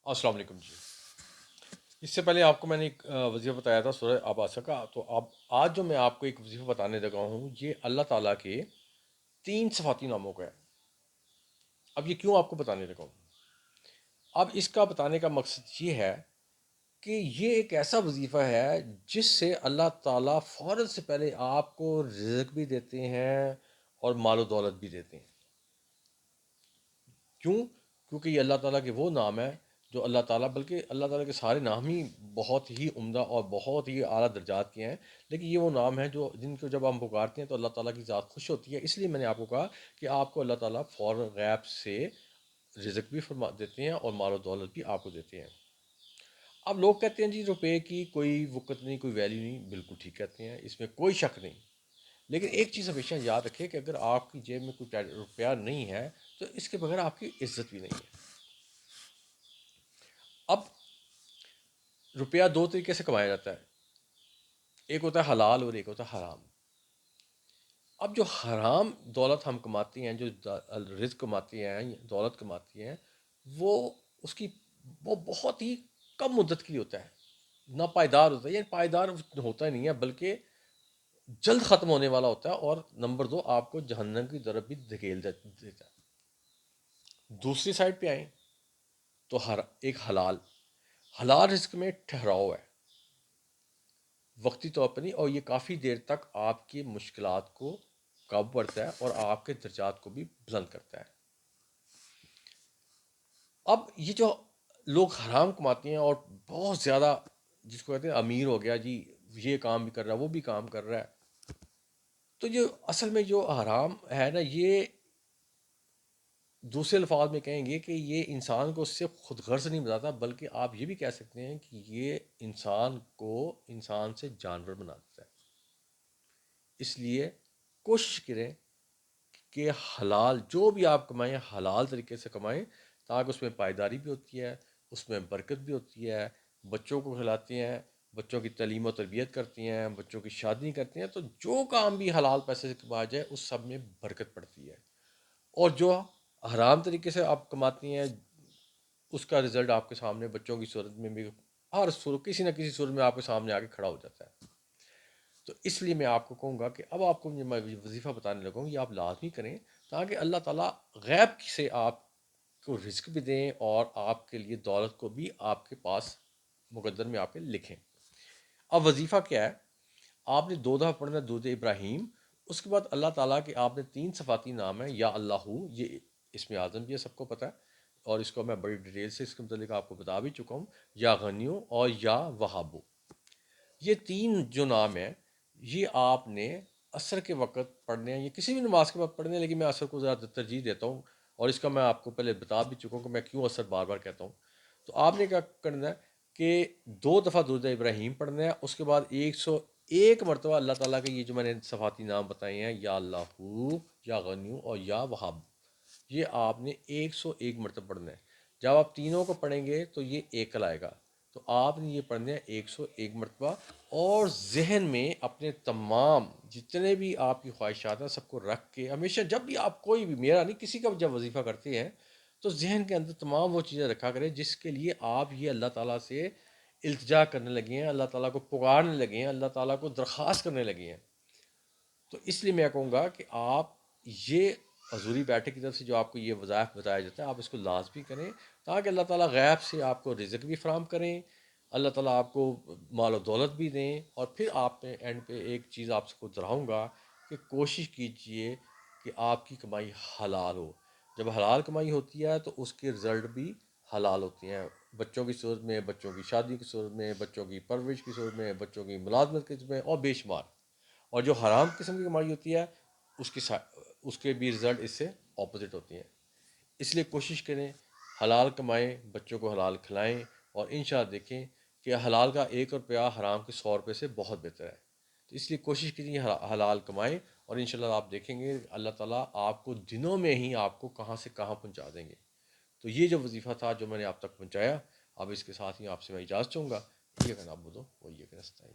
السلام علیکم جی۔ اس سے پہلے آپ کو میں نے ایک وظیفہ بتایا تھا سورہ عباسہ کا، تو اب آج جو میں آپ کو ایک وظیفہ بتانے لگا ہوں یہ اللہ تعالیٰ کے 3 صفاتی ناموں کا ہے۔ اب یہ کیوں آپ کو بتانے لگا ہوں؟ اب اس کا بتانے کا مقصد یہ ہے کہ یہ ایک ایسا وظیفہ ہے جس سے اللہ تعالیٰ فوراً سے پہلے آپ کو رزق بھی دیتے ہیں اور مال و دولت بھی دیتے ہیں۔ کیوں؟ کیونکہ یہ اللہ تعالیٰ کے وہ نام ہے جو اللہ تعالیٰ، بلکہ اللہ تعالیٰ کے سارے نام ہی بہت ہی عمدہ اور بہت ہی اعلیٰ درجات کے ہیں، لیکن یہ وہ نام ہیں جو جن کو جب ہم پکارتے ہیں تو اللہ تعالیٰ کی ذات خوش ہوتی ہے۔ اس لیے میں نے آپ کو کہا کہ آپ کو اللہ تعالیٰ فوراً غیب سے رزق بھی فرما دیتے ہیں اور مال و دولت بھی آپ کو دیتے ہیں۔ اب لوگ کہتے ہیں جی روپے کی کوئی وقت نہیں، کوئی ویلیو نہیں، بالکل ٹھیک کہتے ہیں، اس میں کوئی شک نہیں۔ لیکن ایک چیز ہمیشہ یاد رکھیں کہ اگر آپ کی جیب میں کوئی روپیہ نہیں ہے تو اس کے بغیر آپ کی عزت بھی نہیں ہے۔ اب روپیہ دو طریقے سے کمایا جاتا ہے، ایک ہوتا ہے حلال اور ایک ہوتا ہے حرام۔ اب جو حرام دولت ہم کماتے ہیں، جو رزق کماتے ہیں، دولت کماتے ہیں، وہ اس کی وہ بہت ہی کم مدت کے لیے ہوتا ہے، نہ پائیدار ہوتا ہے، یعنی پائیدار ہوتا ہی نہیں ہے بلکہ جلد ختم ہونے والا ہوتا ہے، اور نمبر 2 آپ کو جہنم کی طرف بھی دھکیل دیتا ہے۔ دوسری سائڈ پہ آئیں تو ایک حلال رزق میں ٹھہراؤ ہے، وقتی طور پر نہیں، اور یہ کافی دیر تک آپ کی مشکلات کو قابو پڑتا ہے اور آپ کے درجات کو بھی بلند کرتا ہے۔ اب یہ جو لوگ حرام کماتے ہیں اور بہت زیادہ، جس کو کہتے ہیں امیر ہو گیا جی، یہ کام بھی کر رہا ہے وہ بھی کام کر رہا ہے، تو جو اصل میں جو حرام ہے نا، یہ دوسرے الفاظ میں کہیں گے کہ یہ انسان کو اس سے خود غرض نہیں بناتا، بلکہ آپ یہ بھی کہہ سکتے ہیں کہ یہ انسان کو انسان سے جانور بنا دیتا ہے۔ اس لیے کوشش کریں کہ حلال جو بھی آپ کمائیں حلال طریقے سے کمائیں، تاکہ اس میں پائیداری بھی ہوتی ہے، اس میں برکت بھی ہوتی ہے، بچوں کو کھلاتے ہیں، بچوں کی تعلیم و تربیت کرتی ہیں، بچوں کی شادی کرتے ہیں، تو جو کام بھی حلال پیسے سے کمایا جائے اس سب میں برکت پڑتی ہے۔ اور جو حرام طریقے سے آپ کماتی ہیں اس کا رزلٹ آپ کے سامنے بچوں کی صورت میں بھی ہر صورت کسی نہ کسی صورت میں آپ کے سامنے آ کے کھڑا ہو جاتا ہے۔ تو اس لیے میں آپ کو کہوں گا کہ اب آپ کو میں وظیفہ بتانے لگا ہوں، یہ آپ لازمی کریں تاکہ اللہ تعالیٰ غیب سے آپ کو رزق بھی دیں اور آپ کے لیے دولت کو بھی آپ کے پاس مقدر میں آپ کے لکھیں۔ اب وظیفہ کیا ہے؟ آپ نے 2 دفعہ پڑھنا درود ابراہیم، اس کے بعد اللہ تعالیٰ کے آپ نے 3 صفاتی نام ہیں، یا اللہ، یہ اسم اعظم بھی ہے، سب کو پتہ ہے، اور اس کو میں بڑی ڈیٹیل سے اس کے متعلق آپ کو بتا بھی چکا ہوں، یا غنیو اور یا وہابو۔ یہ 3 جو نام ہیں یہ آپ نے عصر کے وقت پڑھنے ہیں، یہ کسی بھی نماز کے وقت پڑھنے ہیں، لیکن میں عصر کو زیادہ ترجیح دیتا ہوں، اور اس کا میں آپ کو پہلے بتا بھی چکا ہوں کہ میں کیوں عصر بار بار کہتا ہوں۔ تو آپ نے کیا کرنا ہے کہ 2 دفعہ درود ابراہیم پڑھنا ہے، اس کے بعد 101 مرتبہ اللہ تعالیٰ کے یہ جو میں نے صفاتی نام بتائے ہیں، یا اللہ، یا غنیو اور یا وہاب، یہ آپ نے 101 مرتبہ پڑھنا ہے۔ جب آپ تینوں کو پڑھیں گے تو یہ ایکل آئے گا، تو آپ نے یہ پڑھنا ہے 101 مرتبہ، اور ذہن میں اپنے تمام جتنے بھی آپ کی خواہشات ہیں سب کو رکھ کے ہمیشہ جب بھی آپ کوئی بھی، میرا نہیں کسی کا جب وظیفہ کرتے ہیں تو ذہن کے اندر تمام وہ چیزیں رکھا کریں جس کے لیے آپ یہ اللہ تعالیٰ سے التجا کرنے لگے ہیں، اللہ تعالیٰ کو پکارنے لگے ہیں، اللہ تعالیٰ کو درخواست کرنے لگے ہیں۔ تو اس لیے میں کہوں گا کہ آپ یہ حضوری بیٹھک کی طرف سے جو آپ کو یہ وظائف بتایا جاتا ہے آپ اس کو لازمی کریں، تاکہ اللہ تعالیٰ غیب سے آپ کو رزق بھی فراہم کریں، اللہ تعالیٰ آپ کو مال و دولت بھی دیں، اور پھر آپ نے اینڈ پہ ایک چیز آپ کو دہراؤں گا کہ کوشش کیجئے کہ آپ کی کمائی حلال ہو۔ جب حلال کمائی ہوتی ہے تو اس کے رزلٹ بھی حلال ہوتے ہیں، بچوں کی صورت میں، بچوں کی شادی کی صورت میں، بچوں کی پرورش کی صورت میں، بچوں کی ملازمت کی صورت میں، اور بے شمار۔ اور جو حرام قسم کی کمائی ہوتی ہے اس کے بھی رزلٹ اس سے اپوزٹ ہوتے ہیں۔ اس لیے کوشش کریں حلال کمائیں، بچوں کو حلال کھلائیں، اور انشاءاللہ دیکھیں کہ حلال کا 1 روپیہ حرام کے 100 روپے سے بہت بہتر ہے۔ تو اس لیے کوشش کیجیے حلال کمائیں، اور انشاءاللہ آپ دیکھیں گے اللہ تعالیٰ آپ کو دنوں میں ہی آپ کو کہاں سے کہاں پہنچا دیں گے۔ تو یہ جو وظیفہ تھا جو میں نے آپ تک پہنچایا، اب اس کے ساتھ ہی آپ سے میں اجازت چاہوں گا۔ یہ کہ نعبدو و ایاک نستعین۔